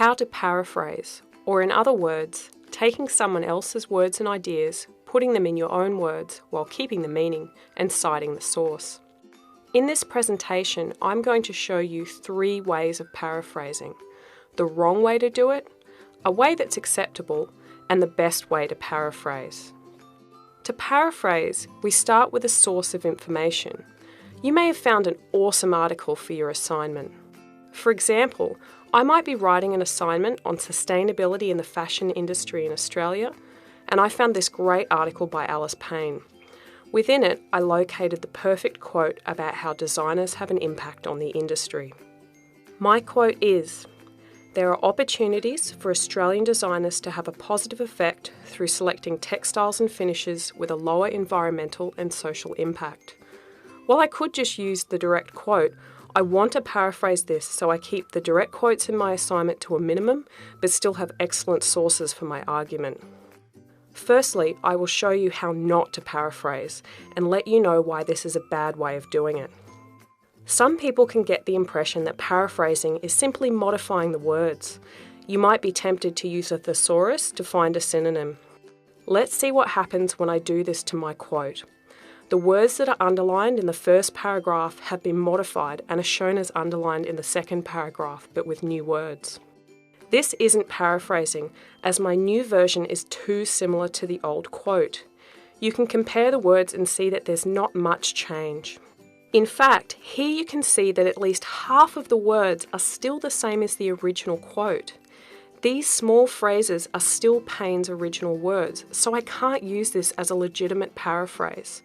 How to paraphrase, or in other words, taking someone else's words and ideas, putting them in your own words while keeping the meaning and citing the source. In this presentation, I'm going to show you 3 ways of paraphrasing: the wrong way to do it, a way that's acceptable, and the best way to paraphrase. To paraphrase, we start with a source of information. You may have found an awesome article for your assignment. For example, I might be writing an assignment on sustainability in the fashion industry in Australia, and I found this great article by Alice Payne. Within it, I located the perfect quote about how designers have an impact on the industry. My quote is, "There are opportunities for Australian designers to have a positive effect through selecting textiles and finishes with a lower environmental and social impact." While I could just use the direct quote, I want to paraphrase this so I keep the direct quotes in my assignment to a minimum, but still have excellent sources for my argument. Firstly, I will show you how not to paraphrase and let you know why this is a bad way of doing it. Some people can get the impression that paraphrasing is simply modifying the words. You might be tempted to use a thesaurus to find a synonym. Let's see what happens when I do this to my quote. The words that are underlined in the first paragraph have been modified and are shown as underlined in the second paragraph, but with new words. This isn't paraphrasing, as my new version is too similar to the old quote. You can compare the words and see that there's not much change. In fact, here you can see that at least half of the words are still the same as the original quote. These small phrases are still Payne's original words, so I can't use this as a legitimate paraphrase.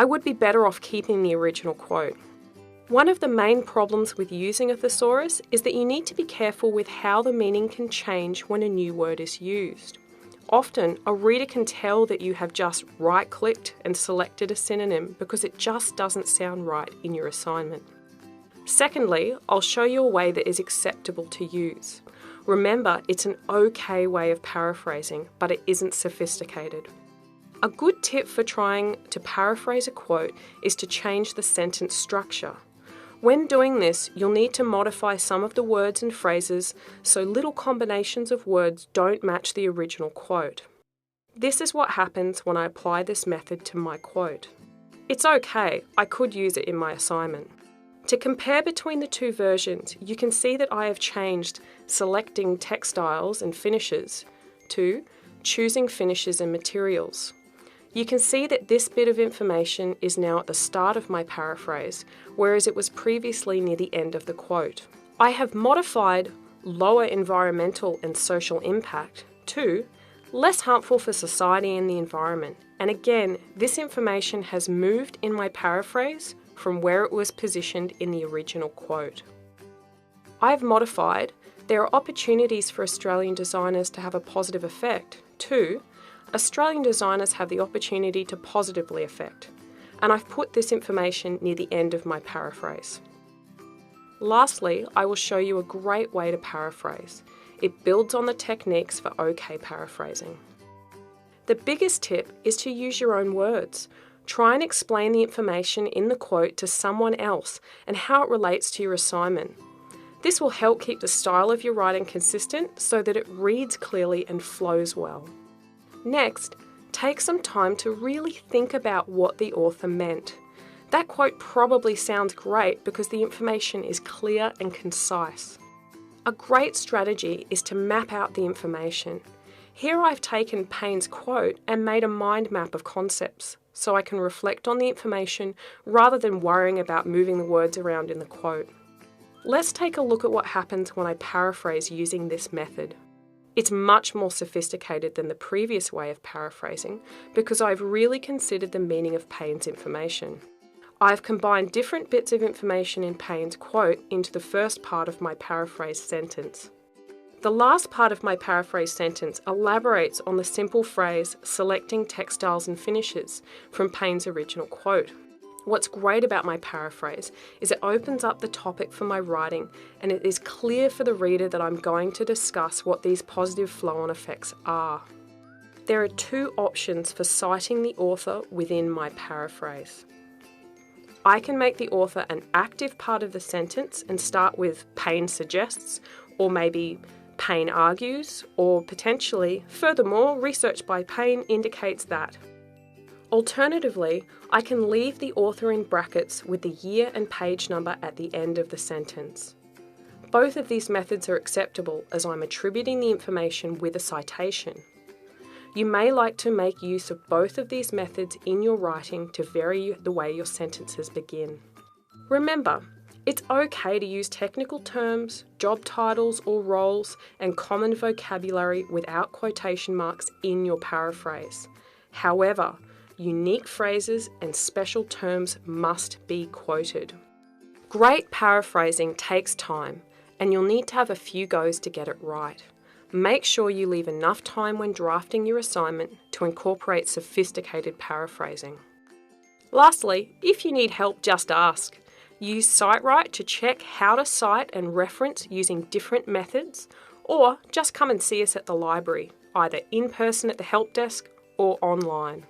I would be better off keeping the original quote. One of the main problems with using a thesaurus is that you need to be careful with how the meaning can change when a new word is used. Often, a reader can tell that you have just right-clicked and selected a synonym because it just doesn't sound right in your assignment. Secondly, I'll show you a way that is acceptable to use. Remember, it's an okay way of paraphrasing, but it isn't sophisticated. A good tip for trying to paraphrase a quote is to change the sentence structure. When doing this, you'll need to modify some of the words and phrases so little combinations of words don't match the original quote. This is what happens when I apply this method to my quote. It's okay, I could use it in my assignment. To compare between the 2 versions, you can see that I have changed selecting textiles and finishes to choosing finishes and materials. You can see that this bit of information is now at the start of my paraphrase, whereas it was previously near the end of the quote. I have modified lower environmental and social impact to less harmful for society and the environment. And again, this information has moved in my paraphrase from where it was positioned in the original quote. I've modified there are opportunities for Australian designers to have a positive effect to Australian designers have the opportunity to positively affect, and I've put this information near the end of my paraphrase. Lastly, I will show you a great way to paraphrase. It builds on the techniques for okay paraphrasing. The biggest tip is to use your own words. Try and explain the information in the quote to someone else and how it relates to your assignment. This will help keep the style of your writing consistent so that it reads clearly and flows well. Next, take some time to really think about what the author meant. That quote probably sounds great because the information is clear and concise. A great strategy is to map out the information. Here I've taken Payne's quote and made a mind map of concepts, so I can reflect on the information rather than worrying about moving the words around in the quote. Let's take a look at what happens when I paraphrase using this method. It's much more sophisticated than the previous way of paraphrasing because I've really considered the meaning of Payne's information. I've combined different bits of information in Payne's quote into the first part of my paraphrased sentence. The last part of my paraphrased sentence elaborates on the simple phrase selecting textiles and finishes from Payne's original quote. What's great about my paraphrase is it opens up the topic for my writing, and it is clear for the reader that I'm going to discuss what these positive flow-on effects are. There are 2 options for citing the author within my paraphrase. I can make the author an active part of the sentence and start with Payne suggests, or maybe Payne argues, or potentially, furthermore, research by Payne indicates that. Alternatively, I can leave the author in brackets with the year and page number at the end of the sentence. Both of these methods are acceptable as I'm attributing the information with a citation. You may like to make use of both of these methods in your writing to vary the way your sentences begin. Remember, it's okay to use technical terms, job titles or roles, and common vocabulary without quotation marks in your paraphrase. However, unique phrases and special terms must be quoted. Great paraphrasing takes time, and you'll need to have a few goes to get it right. Make sure you leave enough time when drafting your assignment to incorporate sophisticated paraphrasing. Lastly, if you need help, just ask. Use SiteWrite to check how to cite and reference using different methods, or just come and see us at the library, either in person at the help desk or online.